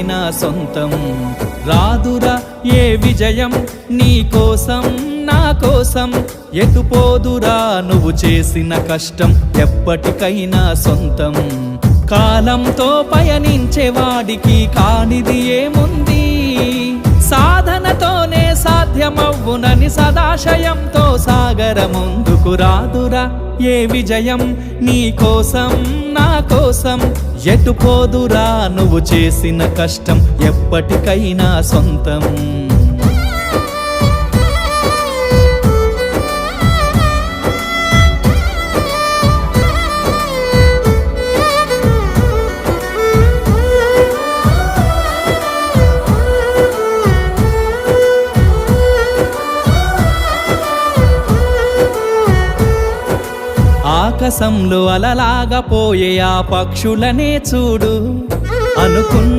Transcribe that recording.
ఎప్పటికైనా సొంతం. రాదురా ఏ విజయం నీ కోసం నా కోసం, ఎటుపోదురా నువ్వు చేసిన కష్టం ఎప్పటికైనా సొంతం. కాలంతో పయనించే వాడికి కానిది ఏముంది, సాధనతోనే సాధ్యమవ్వునని సదాశయంతో సాగర ముందుకు. రాదురా ఏ విజయం నీ కోసం నా కోసం, ఎటుపోదురా నువ్వు చేసిన కష్టం ఎప్పటికైనా సొంతం. ఆకాశంలో అలలాగా పోయే ఆ పక్షులనే చూడు, అనుకున్న